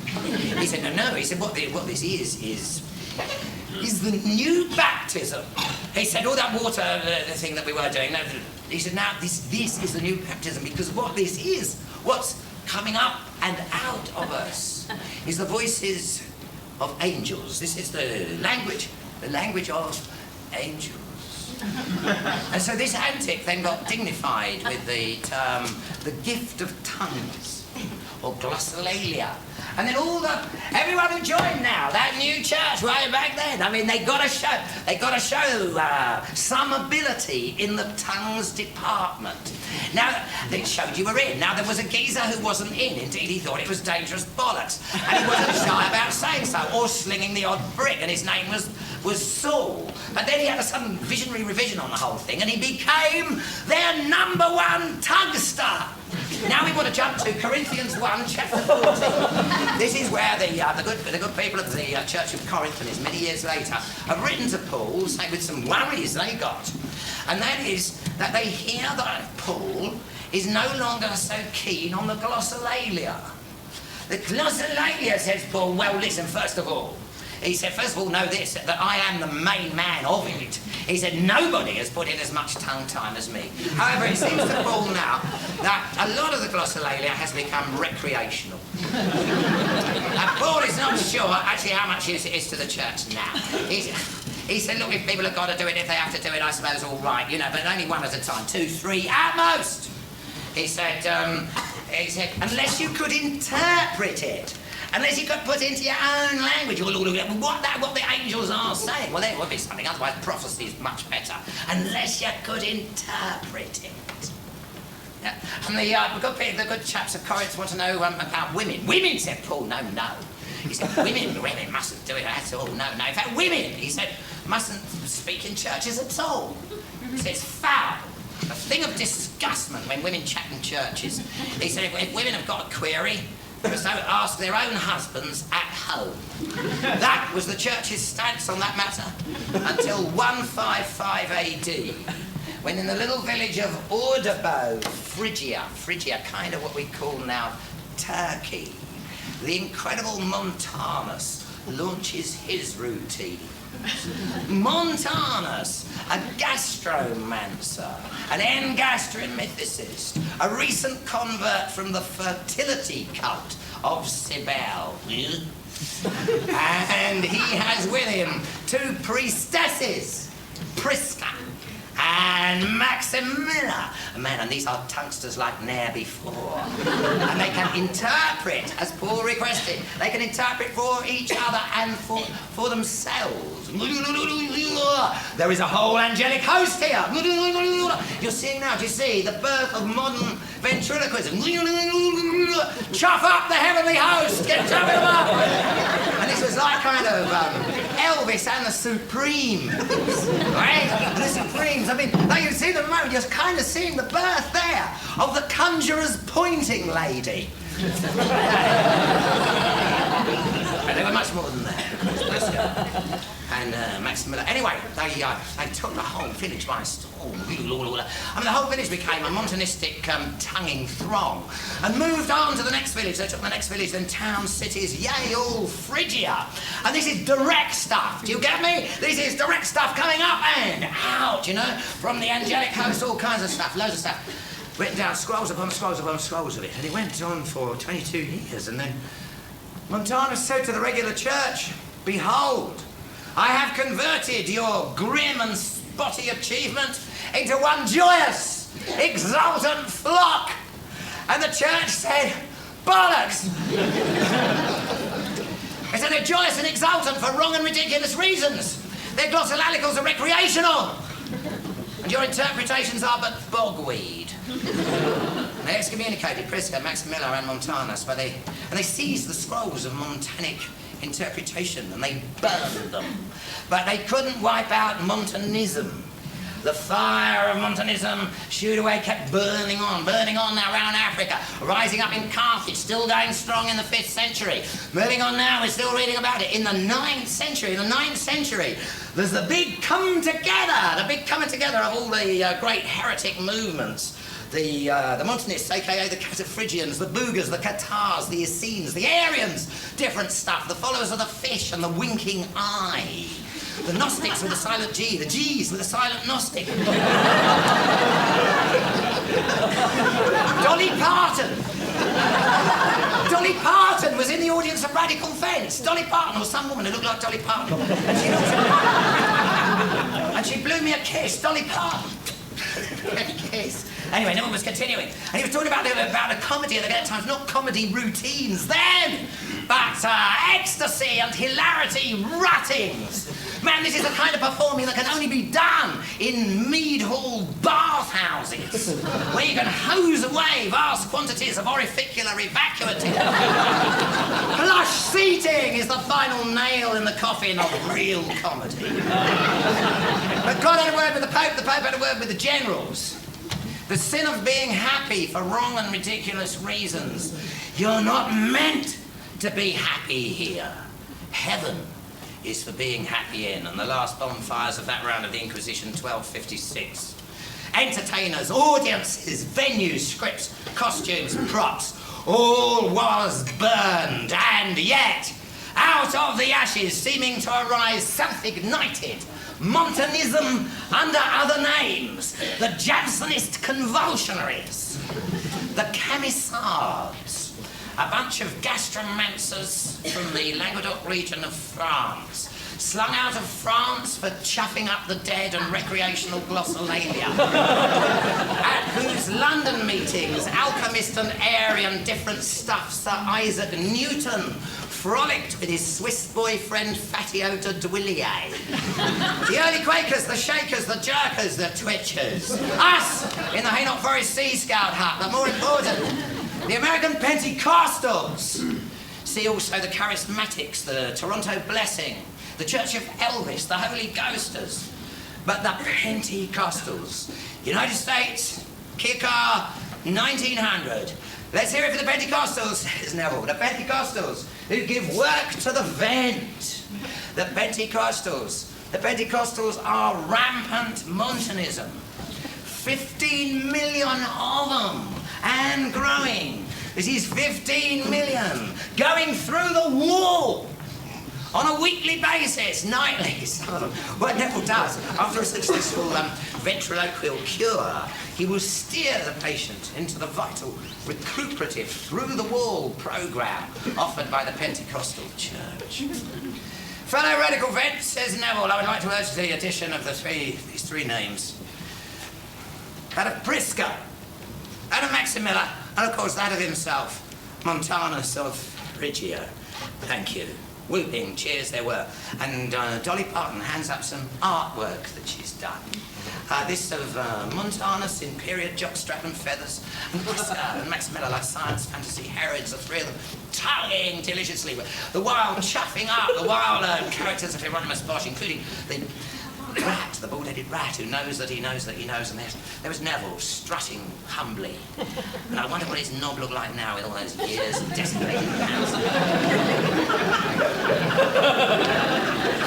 S5: He said, no, he said, what this is the new baptism. He said, all that water, the thing that we were doing, he said, now this is the new baptism, because what this is, what's coming up and out of us, is the voices of angels. This is the language of angels. And so this antic then got dignified with the term the gift of tongues, or glossolalia. And then everyone who joined now, that new church right back then, I mean, they got to show some ability in the tongues department. Now, they showed you were in. Now, there was a geezer who wasn't in. Indeed, he thought it was dangerous bollocks. And he wasn't shy about saying so, or slinging the odd brick, and his name was Saul. But then he had a sudden visionary revision on the whole thing, and he became their #1 tonguester. Now we want to jump to Corinthians 1, chapter 14. This is where the good people of the Church of Corinth, many years later, have written to Paul, say, with some worries they got. And that is that they hear that Paul is no longer so keen on the glossolalia. The glossolalia, says Paul, well, listen, first of all, he said, first of all, know this, that I am the main man of it. He said, nobody has put in as much tongue time as me. However, it seems to Paul now that a lot of the glossolalia has become recreational. And Paul is not sure actually how much use it is to the church now. He said, look, if people have got to do it, if they have to do it, I suppose all right, you know, but only one at a time, 2, 3 at most. He said, unless you could interpret it. Unless you could put into your own language what the angels are saying. Well, there would be something, otherwise prophecy is much better. Unless you could interpret it. And the good chaps of Corinth want to know about women. Women, said Paul. No. He said, women mustn't do it at all. No. In fact, women, he said, mustn't speak in churches at all. He said, it's foul. A thing of disgustment when women chat in churches. He said, if women have got a query, they must ask their own husbands at home. That was the church's stance on that matter until 155 AD, when in the little village of Ordebo, Phrygia, kind of what we call now Turkey, the incredible Montanus launches his routine. Montanus, a gastromancer, an engastromythicist, a recent convert from the fertility cult of Cybele. And he has with him 2 priestesses, Prisca and Maximilla. Man, and these are tonguesters like ne'er before. And they can interpret, as Paul requested, they can interpret for each other and for themselves. There is a whole angelic host here. You're seeing now, do you see, the birth of modern ventriloquism. Chuff up the heavenly host, get chuffing them up. And this was like kind of Elvis and the Supremes, right? The Supremes, I mean, now you see the moment, you're kind of seeing the birth there of the conjurer's pointing lady. And they were much more than that. And Maximilla. Anyway, they took the whole village by storm. I mean, the whole village became a Montanistic tonguing throng and moved on to the next village. They took the next village, then towns, cities, yea, all Phrygia. And this is direct stuff. Do you get me? This is direct stuff coming up and out, you know, from the angelic host, all kinds of stuff, loads of stuff. Written down scrolls upon scrolls upon scrolls of it. And it went on for 22 years. And then Montanus said to the regular church, behold, I have converted your grim and spotty achievement into one joyous, exultant flock. And the church said, bollocks. They said they're joyous and exultant for wrong and ridiculous reasons. Their glossolallicals are recreational. And your interpretations are but bogweed. They excommunicated Prisca, Maximilla and Montanus, but they seized the scrolls of Montanic interpretation and they burned them. But they couldn't wipe out Montanism. The fire of Montanism, shooed away, kept burning on now around Africa, rising up in Carthage, still going strong in the 5th century. Moving on now, we're still reading about it in the 9th century. There's the big coming together of all the great heretic movements. The Montanists, aka the Cataphrygians, the Boogers, the Catars, the Essenes, the Arians, different stuff, the followers of the fish and the winking eye. The Gnostics with the silent G, the G's with the silent Gnostic. Dolly Parton was in the audience of Radical Fence. Dolly Parton was some woman who looked like Dolly Parton. And she blew me a kiss, Dolly Parton. Kiss. Anyway, no one was continuing. And he was talking about a comedy at the times, not comedy routines then, but ecstasy and hilarity ruttings. Man, this is the kind of performing that can only be done in Mead Hall bathhouses, where you can hose away vast quantities of aurificular evacuative. Plush seating is the final nail in the coffin of real comedy. But God had a word with the Pope had a word with the generals. The sin of being happy for wrong and ridiculous reasons. You're not meant to be happy here. Heaven is for being happy in. And the last bonfires of that round of the Inquisition, 1256. Entertainers, audiences, venues, scripts, costumes, props, all was burned. And yet, out of the ashes, seeming to arise self-ignited, Montanism under other names, the Jansenist convulsionaries, the Camisards, a bunch of gastromancers from the Languedoc region of France, slung out of France for chuffing up the dead and recreational glossolalia. At whose London meetings, alchemist and Aryan different stuffs, Sir Isaac Newton frolicked with his Swiss boyfriend Fatio de Douillier. The early Quakers, the Shakers, the Jerkers, the Twitchers. Us in the Hainault Forest Sea Scout hut, but more important, the American Pentecostals. See also the Charismatics, the Toronto Blessing, the Church of Elvis, the Holy Ghosters. But the Pentecostals. United States, Kikar, 1900. Let's hear it for the Pentecostals, says Neville. The Pentecostals who give work to the vent. The Pentecostals. The Pentecostals are rampant Montanism. 15 million of them, and growing. This is 15 million going through the wall on a weekly basis, nightly. So, what Neville does, after a successful ventriloquial cure, he will steer the patient into the vital, recuperative, through-the-wall programme offered by the Pentecostal Church. Fellow radical vets, says Neville, I would like to urge the addition of these three names. That of Prisca, that of Maximilla, and of course that of himself, Montanus of Phrygia. Thank you. Whooping cheers there were. And Dolly Parton hands up some artwork that she's done. This of Montanus in period jockstrap and feathers, and Prisca and Maximilla like science fantasy Herods, the three of them tonguing deliciously, the while chuffing up the wild characters of Hieronymus Bosch, including the rat, the bald-headed rat, who knows that he knows that he knows, and there was Neville strutting humbly. And I wonder what his knob looked like now with all those years of desiccated hands.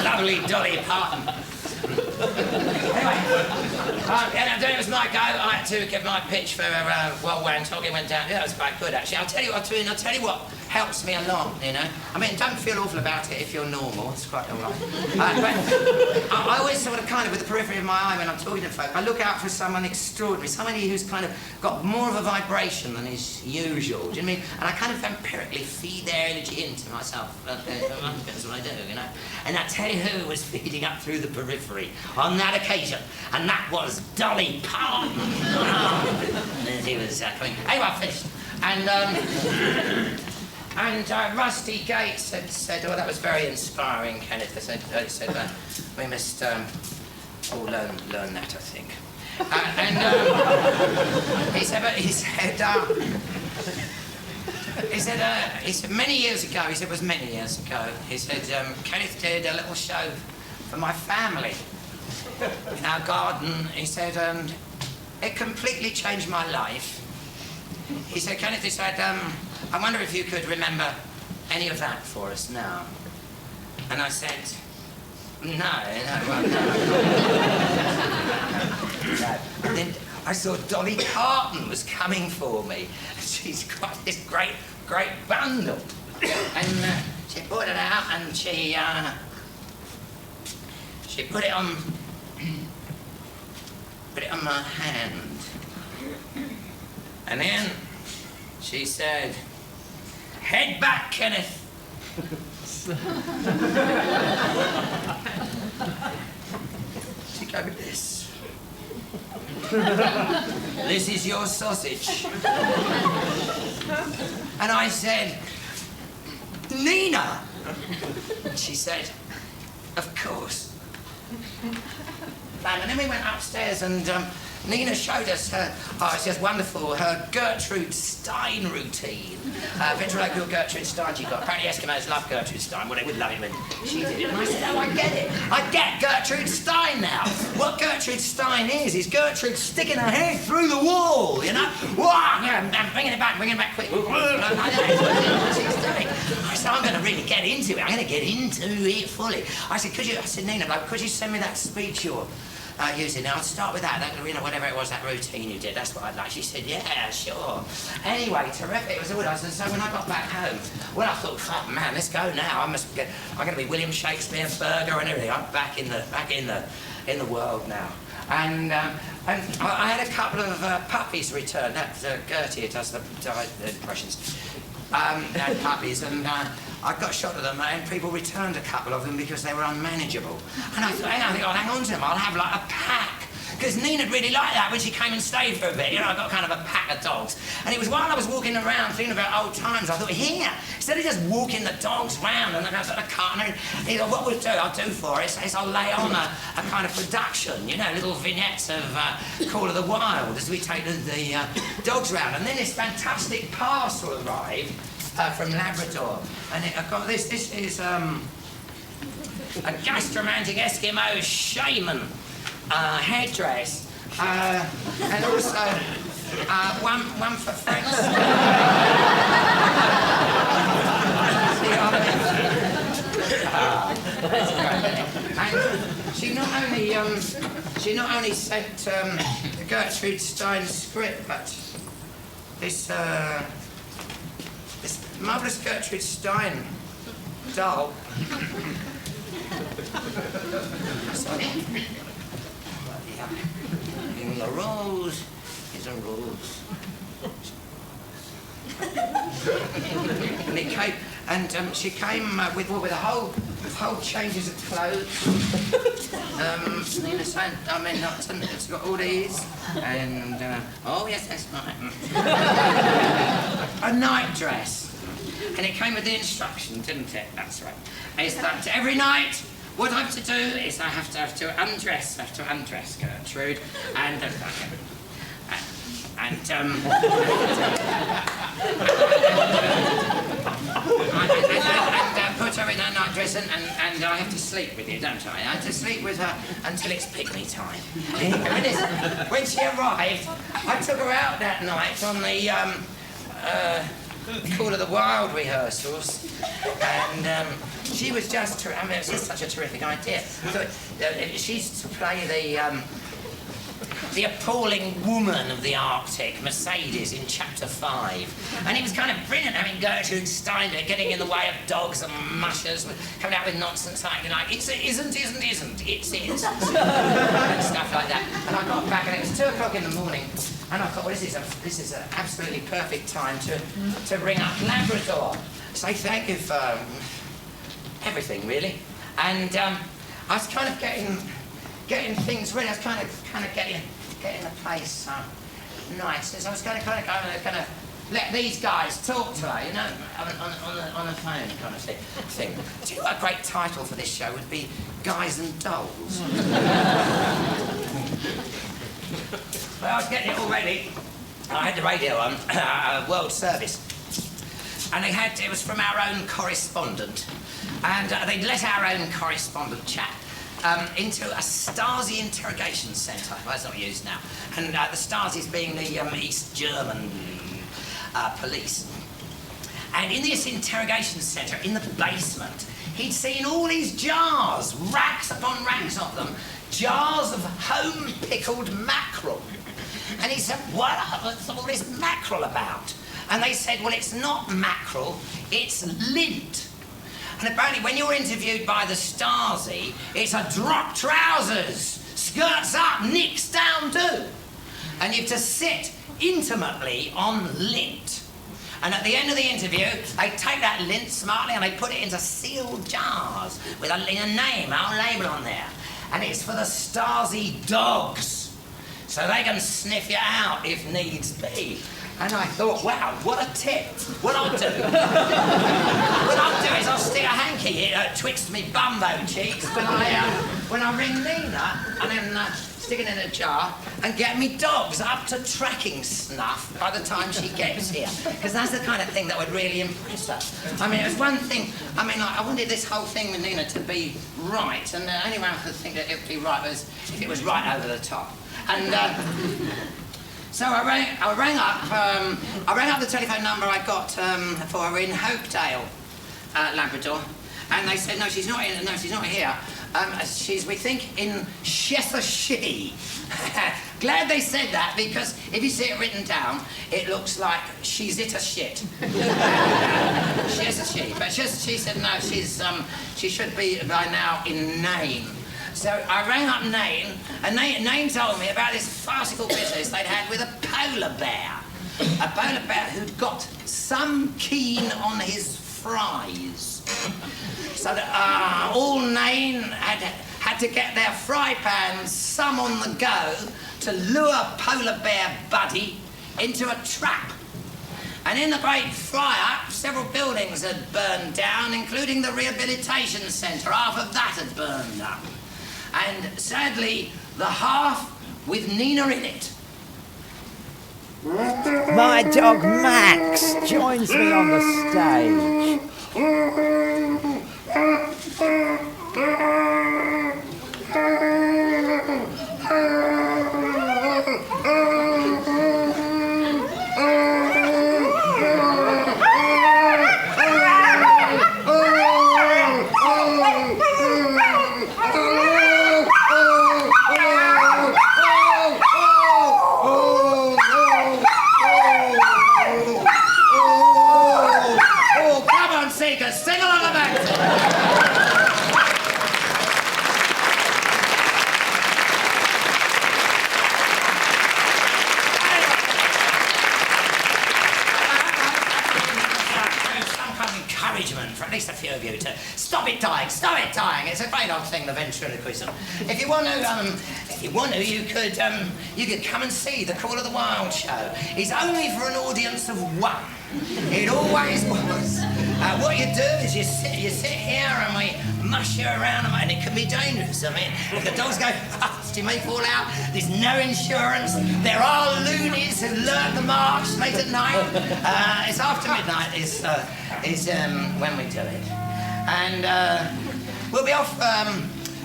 S5: Lovely Dolly Parton. Anyway, and it was my go. I had to give my pitch for while Wantoggy went down. Yeah, it was quite good, actually. I'll tell you what helps me along, you know. I mean, don't feel awful about it if you're normal. It's quite all right. But I always sort of kind of, with the periphery of my eye when I'm talking to folk, I look out for someone extraordinary, somebody who's kind of got more of a vibration than is usual. Do you know what I mean? And I kind of empirically feed their energy into myself. That's what I do, you know. And I tell you who was feeding up through the periphery on that occasion, and that was Dolly Parton. And he was coming. Anyway, I finished. And Rusty Gates had said, oh, that was very inspiring, Kenneth. He said we must all learn that, I think. He said many years ago, he said it was many years ago, he said, Kenneth did a little show for my family in our garden. He said, it completely changed my life. He said, Kenneth, he said, I wonder if you could remember any of that for us now. And I said, no. And then I saw Dolly Parton was coming for me. She's got this great bundle. And she put it out and she put it on my hand. And then she said, head back, Kenneth. She gave me this. This is your sausage. And I said, Nina. She said, of course. And then we went upstairs and Nina showed us her, it's just wonderful, her Gertrude Stein routine. Ventriloquial Gertrude Stein she got. Apparently Eskimos love Gertrude Stein. Well, they would love it when she did it. And I said, oh, I get it. I get Gertrude Stein now. What Gertrude Stein is Gertrude sticking her head through the wall, you know? Whoa, yeah, I'm bringing it back quick. What she's doing. I said, I'm going to really get into it. I'm going to get into it fully. I said, Nina, could you send me that speech you're using? I'll start with that, you know, whatever it was, that routine you did, that's what I'd like. She said, yeah, sure. Anyway, terrific, it was all nice. And so when I got back home, well, I thought, fuck, man, let's go now. I'm going to be William Shakespeare, Burger and everything. I'm back in the world now. And I had a couple of puppies return. That's Gertie, it does the impressions. Had puppies, and I got a shot of them, and people returned a couple of them because they were unmanageable. And I thought, hang on to them, I'll have like a pack. because Nina really liked that when she came and stayed for a bit. You know, I got kind of a pack of dogs. And it was while I was walking around thinking about old times, I thought, here, instead of just walking the dogs round and then I've got a cart, and he thought, what I'll do for it is I'll lay on a kind of production, you know, little vignettes of Call of the Wild as we take the dogs round. And then this fantastic parcel arrived from Labrador. And I've got this. This is a gastromantic Eskimo shaman headdress. And also one for Frank's. And she not only sent Gertrude Stein's script, but this marvellous Gertrude Stein doll. In the rose is a rose. And it came, and she came with a whole changes of clothes. Nina said, I mean, it's got all these, and oh yes, that's right. A night dress, and it came with the instruction, didn't it? That's right. Is that every night? What I have to do is I have to undress Gertrude, and put her in her nightdress, and I have to sleep with you, don't I? I have to sleep with her until it's picnic time. When she arrived, I took her out that night on the Call of the Wild rehearsals, and she was just, I mean, it was just such a terrific idea. So, she's to play the appalling woman of the Arctic, Mercedes, in Chapter 5. And it was kind of brilliant having Gertrude Stein getting in the way of dogs and mushers, coming out with nonsense like it's isn't, it's is. And stuff like that. And I got back and it was 2 o'clock in the morning, and I thought, well, this is an absolutely perfect time to ring up Labrador. Say thank you for everything, really. And I was kind of getting things ready. I was kind of getting the place nice. So I was going to let these guys talk to her, you know, on the phone kind of thing. Do you know what a great title for this show would be? Guys and Dolls. Well, I was getting it all ready. I had the radio on, World Service, and it was from our own correspondent, and they'd let our own correspondent chat into a Stasi interrogation centre. Well, it's not used now. And the Stasi's being the East German police. And in this interrogation centre, in the basement, he'd seen all these jars, racks upon racks of them, jars of home-pickled mackerel. And he said, what's all this mackerel about? And they said, well, it's not mackerel, it's lint. And apparently when you're interviewed by the Stasi, it's a drop trousers, skirts up, nicks down too. And you have to sit intimately on lint. And at the end of the interview, they take that lint smartly and they put it into sealed jars with a name, our label on there. And it's for the Stasi dogs, so they can sniff you out if needs be. And I thought, wow, what a tip. What I'll do is I'll stick a hanky twixt me bumbo cheeks when I ring Nina, and then stick it in a jar and get me dogs up to tracking snuff by the time she gets here. Because that's the kind of thing that would really impress her. I mean, it was one thing, I mean, I wanted this whole thing with Nina to be right, and the only way I could think that it would be right was if it was right over the top. And so I rang up the telephone number I got for her in Hopedale, Labrador, and they said, no, she's not here. She's, we think, in Cheshire. Glad they said that, because if you see it written down, it looks like she's it a shit. Cheshire. But she said, no, she should be by now in Nain. So I rang up Nain, and Nain told me about this farcical business they'd had with a polar bear. A polar bear who'd got some keen on his fries. So that all Nain had to get their fry pans, some on the go, to lure Polar Bear Buddy into a trap. And in the Great Fry-Up, several buildings had burned down, including the rehabilitation centre. Half of that had burned up. And sadly, the half with Nina in it.
S4: My dog Max joins me on the stage.
S5: Sing along the back. Some kind of encouragement for at least a few of you to stop it dying. It's a great old thing, the ventriloquism. If you want to, you could come and see the Call of the Wild show. It's only for an audience of one. It always was. What you do is you sit here and we mush you around, and it can be dangerous. I mean, if the dogs go fast, you may fall out. There's no insurance. There are loonies who lurk the march late at night. It's after midnight is when we do it. And we'll be off.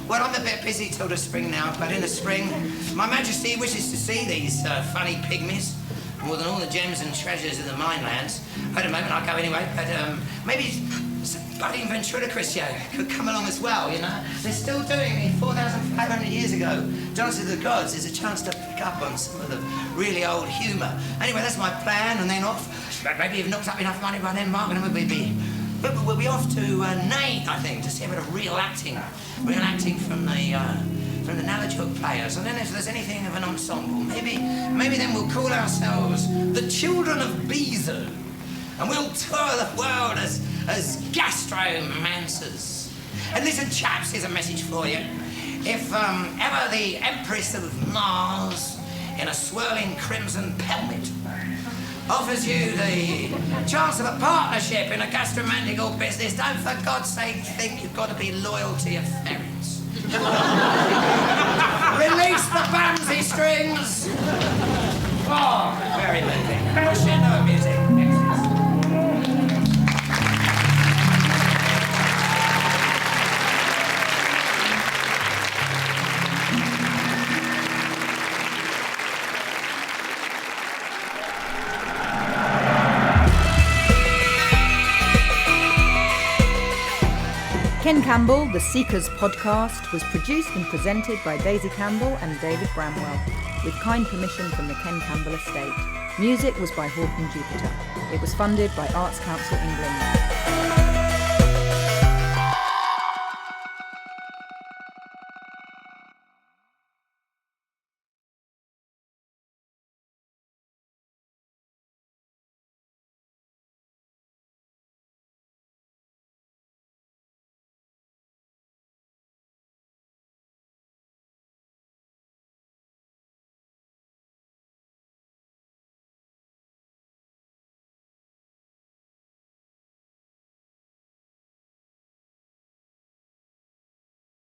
S5: Well, I'm a bit busy till the spring now, but in the spring, My Majesty wishes to see these funny pygmies more than all the gems and treasures of the minelands. At the moment, I'll go anyway, but maybe Buddy and ventriloquist could come along as well, you know. They're still doing it 4,500 years ago. Dance of the Gods is a chance to pick up on some of the really old humour. Anyway, that's my plan, and then off. Maybe you've knocked up enough money by then, Mark, and we'll be off to Nate, I think, to see a bit of real acting from the Nalajuk players. And then if there's anything of an ensemble, maybe then we'll call ourselves the Children of Bezo, and we'll tour the world as gastromancers. And listen, chaps, here's a message for you. If ever the Empress of Mars in a swirling crimson pelmet offers you the chance of a partnership in a gastromantical business, don't for God's sake think you've got to be loyal to your ferrets. Release the Bamsey strings! Oh, very moving. Crescendo music.
S1: Ken Campbell, The Seekers podcast, was produced and presented by Daisy Campbell and David Bramwell, with kind permission from the Ken Campbell estate. Music was by Hawk and Jupiter. It was funded by Arts Council England.